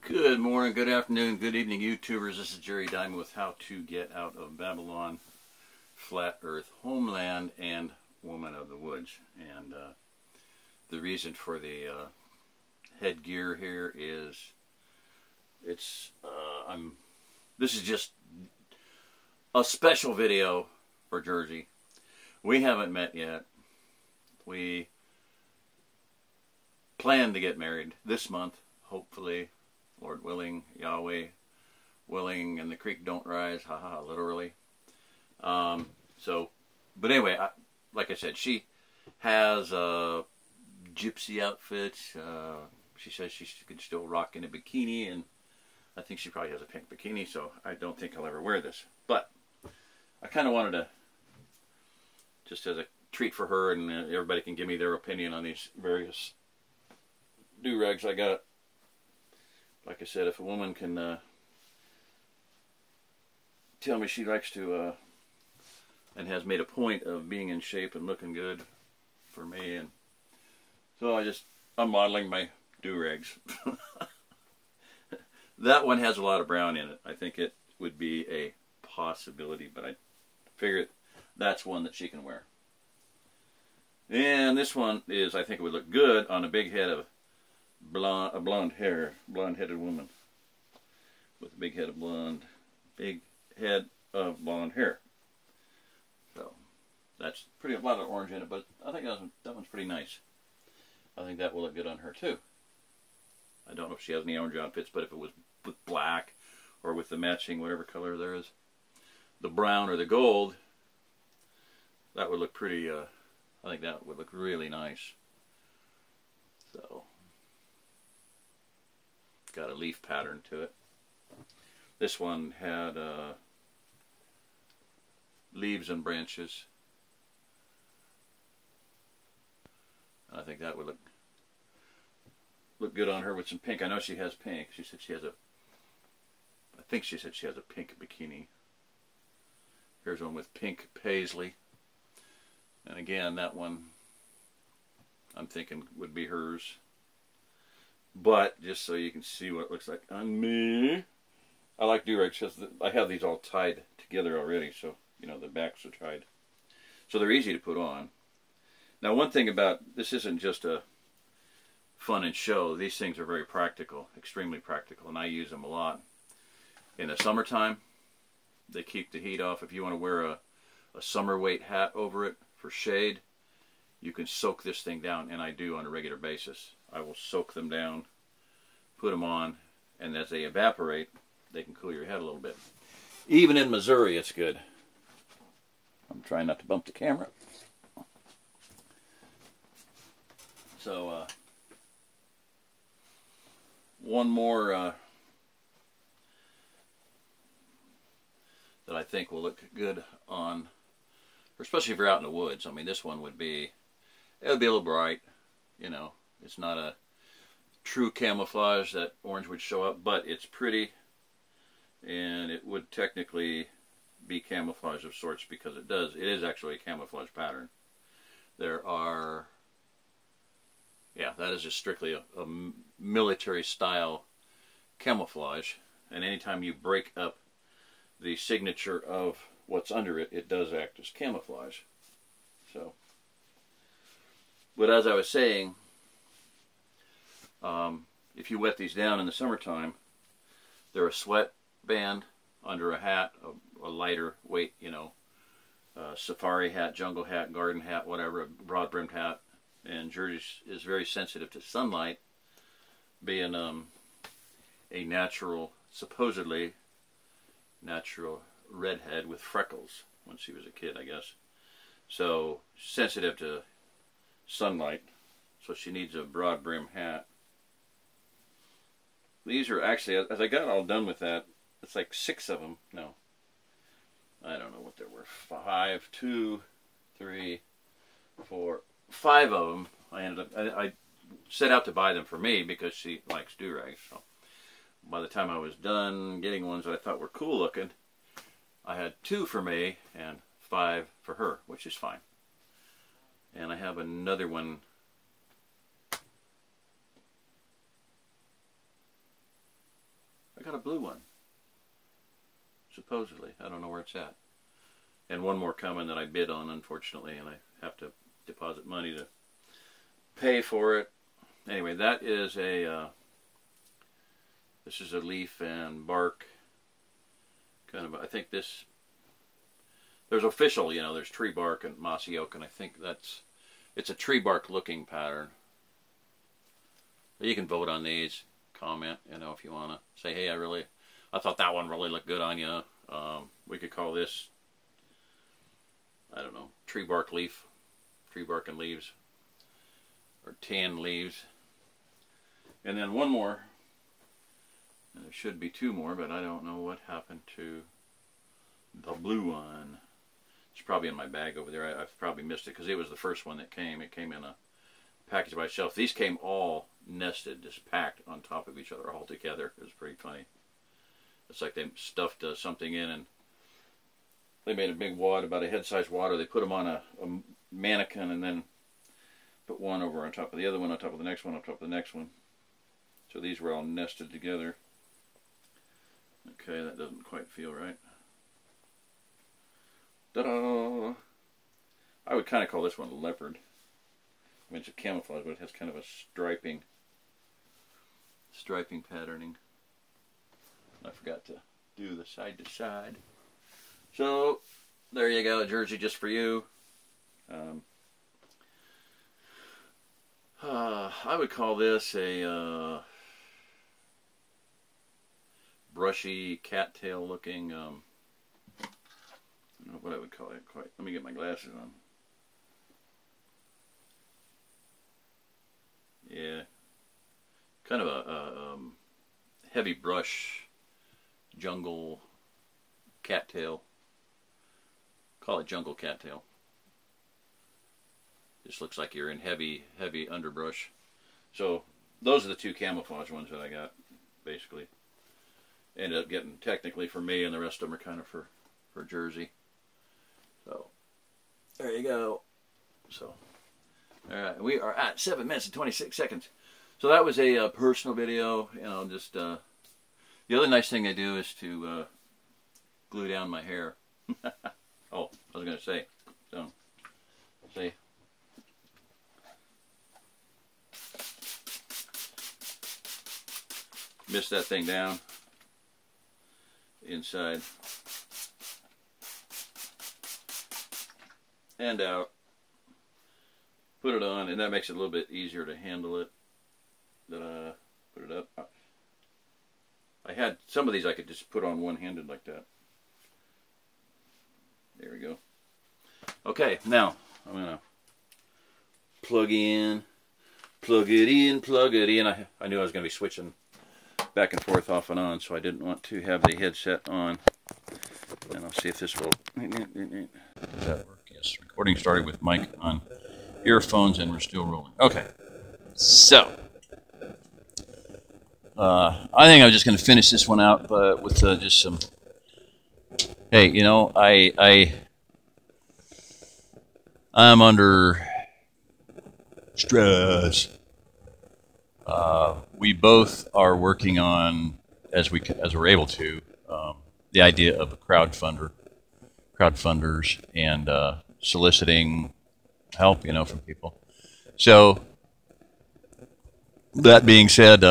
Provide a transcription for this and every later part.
Good morning, good afternoon, good evening, YouTubers. This is Jerry Diamond with How to Get Out of Babylon, Flat Earth Homeland, and Woman of the Woods. And the reason for the headgear here is this is just a special video for Jersey. We haven't met yet. We plan to get married this month, hopefully. Lord willing, Yahweh willing, and the creek don't rise, haha, literally. But anyway, like I said, she has a gypsy outfit. She says she could still rock in a bikini, and I think she probably has a pink bikini, so I don't think I'll ever wear this. But I kind of wanted to, just as a treat for her, and everybody can give me their opinion on these various do-rags I got. Like I said, if a woman can tell me she likes to and has made a point of being in shape and looking good for me, and so I'm modeling my do-rags. That one has a lot of brown in it. I think it would be a possibility, but I figured that's one that she can wear. And this one is, I think it would look good on a big head of blonde-headed woman with a big head of blonde hair. So that's a lot of orange in it, but I think that one's pretty nice. I think that will look good on her too. I don't know if she has any orange outfits, but if it was with black or with the matching whatever color there is, the brown or the gold, that would look pretty. I think that would look really nice. So. Got a leaf pattern to it. This one had leaves and branches. I think that would look good on her with some pink. I know she has pink. She said she has I think she said she has a pink bikini. Here's one with pink paisley. And again, that one I'm thinking would be hers. But just so you can see what it looks like on me, I like do-rags because I have these all tied together already, so you know the backs are tied, so they're easy to put on. Now, one thing about this isn't just a fun and show. These things are very practical, extremely practical, and I use them a lot. In the summertime, they keep the heat off. If you want to wear a summer weight hat over it for shade, you can soak this thing down, and I do on a regular basis. I will soak them down, put them on, and as they evaporate, they can cool your head a little bit. Even in Missouri, it's good. I'm trying not to bump the camera. So, one more that I think will look good on, especially if you're out in the woods. I mean, this one would be, it would be a little bright, you know. It's not a true camouflage that orange would show up, but it's pretty, and it would technically be camouflage of sorts because it is actually a camouflage pattern. There are, yeah, that is just strictly a military style camouflage, and anytime you break up the signature of what's under it, it does act as camouflage. So, but as I was saying, if you wet these down in the summertime, they're a sweat band under a hat, a lighter weight, you know, safari hat, jungle hat, garden hat, whatever, a broad-brimmed hat. And Jersey is very sensitive to sunlight, being a natural, supposedly natural redhead with freckles when she was a kid, I guess. So sensitive to sunlight, so she needs a broad-brimmed hat. These are actually, as I got all done with that, it's like 6 of them. No, I don't know what there were. 5, 2, 3, 4, 5 of them. I set out to buy them for me because she likes do-rags. So by the time I was done getting ones that I thought were cool looking, I had 2 for me and 5 for her, which is fine. And I have another one got a blue one. Supposedly. I don't know where it's at. And one more coming that I bid on, unfortunately, and I have to deposit money to pay for it. Anyway, that is a, this is a leaf and bark kind of, I think this, there's official, you know, there's tree bark and mossy oak, and I think that's, it's a tree bark looking pattern. You can vote on these, comment, you know, if you want to say, hey, I thought that one really looked good on you. We could call this, I don't know, tree bark leaf, tree bark and leaves, or tan leaves. And then one more, and there should be two more, but I don't know what happened to the blue one. It's probably in my bag over there. I've probably missed it because it was the first one that came. It came in a package by itself. These came all nested, just packed on top of each other all together. It was pretty funny. It's like they stuffed something in, and they made a big wad, about a head-sized wad. They put them on a mannequin and then put one over on top of the other one, on top of the next one, on top of the next one. So these were all nested together. Okay, that doesn't quite feel right. Ta-da! I would kind of call this one a leopard. I mean, it's a camouflage, but it has kind of a striping patterning. I forgot to do the side to side. So, there you go, a jersey just for you. I would call this a brushy cattail looking, I don't know what I would call it quite. Let me get my glasses on. Yeah, kind of a heavy brush jungle cattail. Call it jungle cattail. Just looks like you're in heavy underbrush. So those are the two camouflage ones that I got, basically. Ended up getting technically for me, and the rest of them are kind of for Jersey. So there you go. So all right, we are at 7 minutes and 26 seconds. So that was a personal video. You know, just the other nice thing I do is to glue down my hair. Oh, I was going to say, so see. Mist that thing down inside and out. Put it on, and that makes it a little bit easier to handle it. Then put it up. I had some of these I could just put on one-handed like that. There we go. Okay, now I'm gonna plug it in. I knew I was gonna be switching back and forth off and on, so I didn't want to have the headset on. And I'll see if this will. Does that work? Yes. Recording started with mic on earphones, and we're still rolling. Okay. So, I think I'm just going to finish this one out, but with just some. Hey, you know, I'm under stress. We both are working on, as we're able to, the idea of a crowdfunders, and soliciting help, you know, from people. So that being said,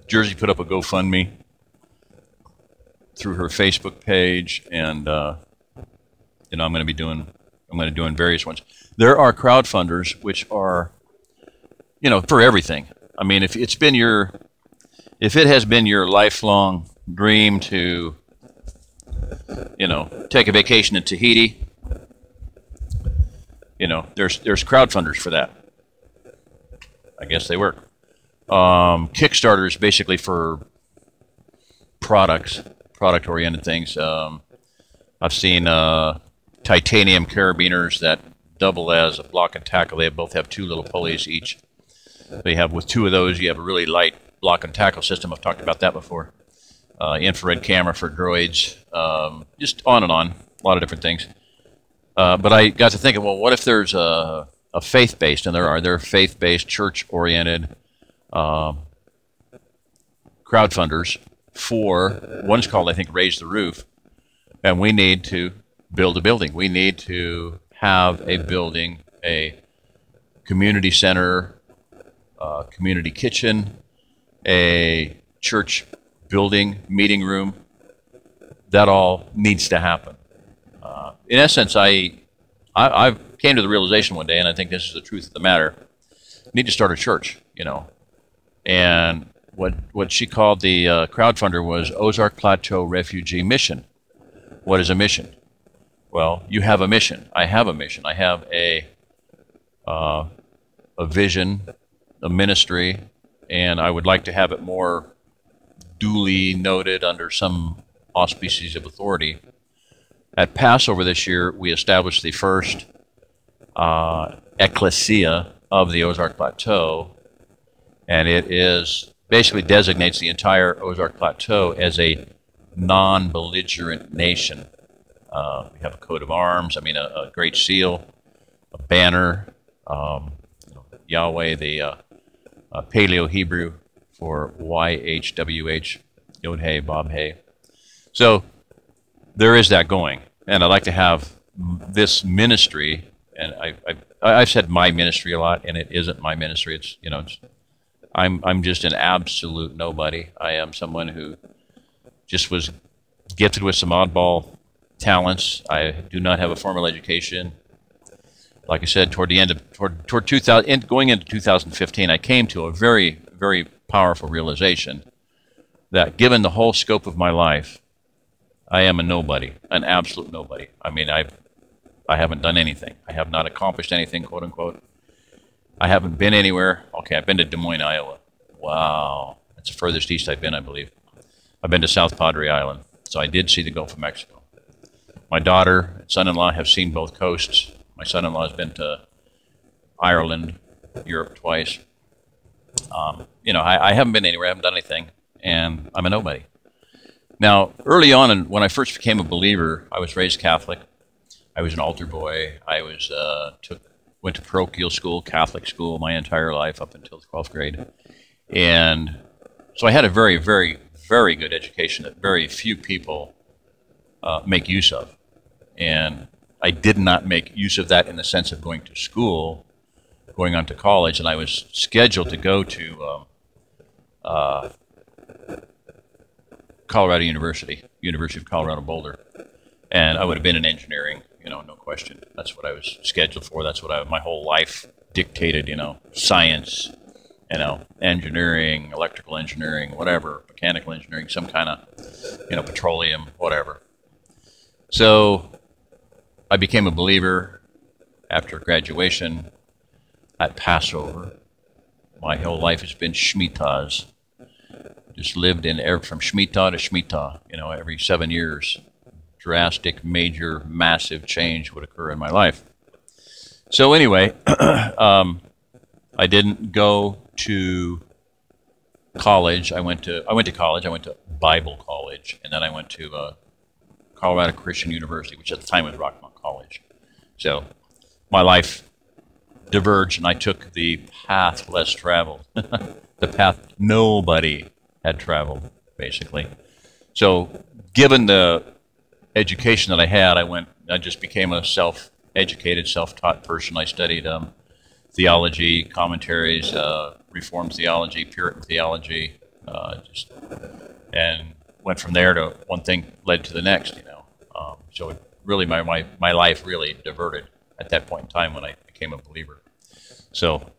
Jersey put up a GoFundMe through her Facebook page, and you know, I'm going to do various ones. There are crowdfunders which are, you know, for everything. I mean, if it has been your lifelong dream to, you know, take a vacation in Tahiti, you know, there's crowdfunders for that. I guess they work. Kickstarter is basically for product-oriented things. I've seen titanium carabiners that double as a block and tackle. They both have two little pulleys each. They have, with two of those, you have a really light block and tackle system. I've talked about that before. Infrared camera for droids, just on and on, a lot of different things. But I got to thinking, well, what if there's a faith-based, and there are faith-based, church-oriented crowdfunders for, one's called, I think, Raise the Roof, and we need to build a building. We need to have a building, a community center, a community kitchen, a church building, meeting room. That all needs to happen. In essence, I came to the realization one day, and I think this is the truth of the matter, I need to start a church, you know. And what she called the crowdfunder was Ozark Plateau Refugee Mission. What is a mission? Well, you have a mission. I have a mission. I have a vision, a ministry, and I would like to have it more duly noted under some auspices of authority. At Passover this year, we established the first ecclesia of the Ozark Plateau, and it is basically designates the entire Ozark Plateau as a non-belligerent nation. We have a coat of arms, I mean a great seal, a banner, Yahweh, the Paleo-Hebrew for YHWH, Yod Hey, Bob Hey. So there is that going, and I'd like to have this ministry, and I've said my ministry a lot, and it isn't my ministry. It's, you know, I'm just an absolute nobody. I am someone who just was gifted with some oddball talents. I do not have a formal education. Like I said, toward 2000, going into 2015, I came to a very, very powerful realization that given the whole scope of my life, I am a nobody, an absolute nobody. I mean, I haven't done anything. I have not accomplished anything, quote unquote. I haven't been anywhere. Okay, I've been to Des Moines, Iowa. Wow, that's the furthest east I've been, I believe. I've been to South Padre Island, so I did see the Gulf of Mexico. My daughter and son-in-law have seen both coasts. My son-in-law has been to Ireland, Europe twice. You know, I haven't been anywhere. I haven't done anything, and I'm a nobody. Now, early on, when I first became a believer, I was raised Catholic. I was an altar boy. I was went to parochial school, Catholic school, my entire life up until the 12th grade, and so I had a very, very, very good education that very few people make use of, and I did not make use of that in the sense of going to school, going on to college, and I was scheduled to go to Colorado University of Colorado Boulder, and I would have been in engineering, you know, no question. That's what I was scheduled for. That's what my whole life dictated, you know, science, you know, engineering, electrical engineering, whatever, mechanical engineering, some kind of, you know, petroleum, whatever. So I became a believer after graduation at Passover. My whole life has been Shemitahs. Just lived in from Shemitah to Shemitah, you know, every 7 years. Drastic, major, massive change would occur in my life. So anyway, I didn't go to college. I went to college. I went to Bible college, and then I went to Colorado Christian University, which at the time was Rockmont College. So my life diverged, and I took the path less traveled, the path nobody had traveled, basically. So given the education that I had, I just became a self-educated, self-taught person. I studied theology, commentaries, Reformed theology, Puritan theology, and went from there to one thing led to the next, you know. So it really, my life really diverted at that point in time when I became a believer. So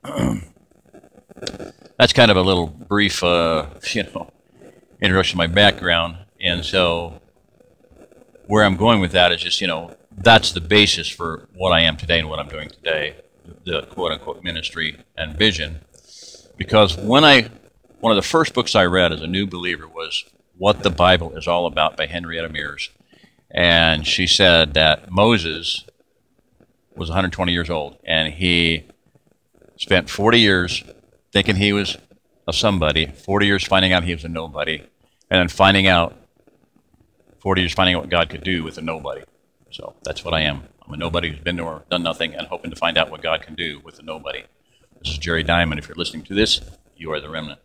that's kind of a little brief, you know, introduction to my background. And so where I'm going with that is just, you know, that's the basis for what I am today and what I'm doing today, the quote-unquote ministry and vision. Because one of the first books I read as a new believer was What the Bible is All About by Henrietta Mears. And she said that Moses was 120 years old, and he spent 40 years thinking he was a somebody, 40 years finding out he was a nobody, and then 40 years finding out what God could do with a nobody. So that's what I am. I'm a nobody who's been nowhere, done nothing, and hoping to find out what God can do with a nobody. This is Jerry Diamond. If you're listening to this, you are the remnant.